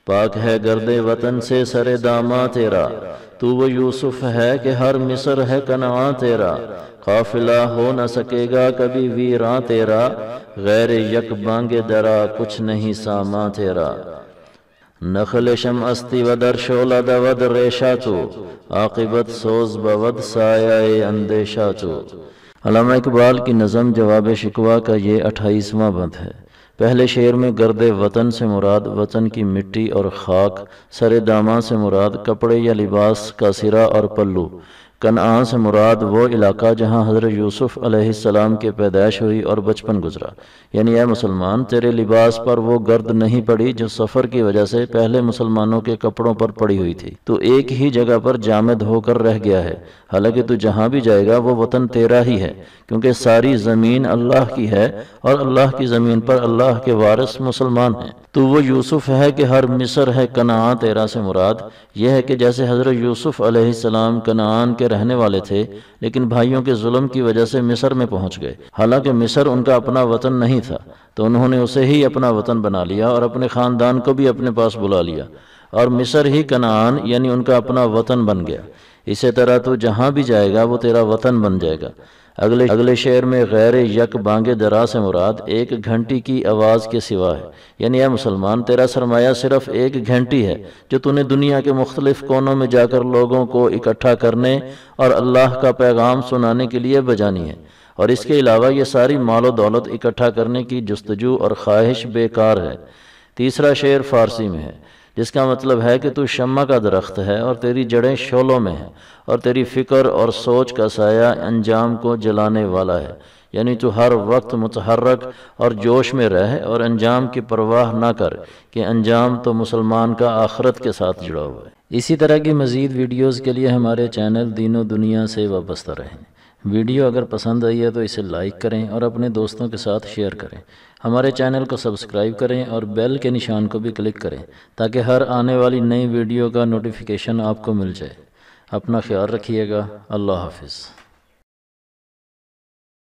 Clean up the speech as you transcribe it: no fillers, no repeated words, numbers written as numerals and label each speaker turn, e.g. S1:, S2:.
S1: پاک ہے گرد وطن سے سر داماں تیرا، تو وہ یوسف ہے کہ ہر مصر ہے کنعاں تیرا۔ قافلہ ہو نہ سکے گا کبھی ویراں تیرا، غیر یک بانگ درا کچھ نہیں ساماں تیرا۔ نخل شم استی ودر شعلہ دود ریشہ تو، عاقبت سوز بود سایہ اندیشہ تو۔ علامہ اقبال کی نظم جواب شکوہ کا یہ 28واں بند ہے۔ پہلے شعر میں گرد وطن سے مراد وطن کی مٹی اور خاک، سر داماں سے مراد کپڑے یا لباس کا سرا اور پلو، کنعان سے مراد وہ علاقہ جہاں حضرت یوسف علیہ السلام کی پیدائش ہوئی اور بچپن گزرا، یعنی اے مسلمان تیرے لباس پر وہ گرد نہیں پڑی جو سفر کی وجہ سے پہلے مسلمانوں کے کپڑوں پر پڑی ہوئی تھی، تو ایک ہی جگہ پر جامد ہو کر رہ گیا ہے، حالانکہ تو جہاں بھی جائے گا وہ وطن تیرا ہی ہے، کیونکہ ساری زمین اللہ کی ہے اور اللہ کی زمین پر اللہ کے وارث مسلمان ہیں۔ تو وہ یوسف ہے کہ ہر مصر ہے کنعان تیرا سے مراد یہ ہے کہ جیسے حضرت یوسف علیہ السلام کنعان کے رہنے والے تھے، لیکن بھائیوں کے ظلم کی وجہ سے مصر میں پہنچ گئے، حالانکہ مصر ان کا اپنا وطن نہیں تھا، تو انہوں نے اسے ہی اپنا وطن بنا لیا اور اپنے خاندان کو بھی اپنے پاس بلا لیا، اور مصر ہی کنعان یعنی ان کا اپنا وطن بن گیا۔ اسی طرح تو جہاں بھی جائے گا وہ تیرا وطن بن جائے گا۔ اگلے شعر میں غیر یک بانگ درا سے مراد ایک گھنٹی کی آواز کے سوا ہے، یعنی اے مسلمان تیرا سرمایہ صرف ایک گھنٹی ہے جو تو نے دنیا کے مختلف کونوں میں جا کر لوگوں کو اکٹھا کرنے اور اللہ کا پیغام سنانے کے لیے بجانی ہے، اور اس کے علاوہ یہ ساری مال و دولت اکٹھا کرنے کی جستجو اور خواہش بیکار ہے۔ تیسرا شعر فارسی میں ہے، جس کا مطلب ہے کہ تو شمع کا درخت ہے اور تیری جڑیں شعلوں میں ہیں، اور تیری فکر اور سوچ کا سایہ انجام کو جلانے والا ہے، یعنی تو ہر وقت متحرک اور جوش میں رہ اور انجام کی پرواہ نہ کر کہ انجام تو مسلمان کا آخرت کے ساتھ جڑا ہوا ہے۔ اسی طرح کی مزید ویڈیوز کے لیے ہمارے چینل دین و دنیا سے وابستہ رہیں۔ ویڈیو اگر پسند آئی ہے تو اسے لائک کریں اور اپنے دوستوں کے ساتھ شیئر کریں۔ ہمارے چینل کو سبسکرائب کریں اور بیل کے نشان کو بھی کلک کریں تاکہ ہر آنے والی نئی ویڈیو کا نوٹیفیکیشن آپ کو مل جائے۔ اپنا خیال رکھیے گا۔ اللہ حافظ۔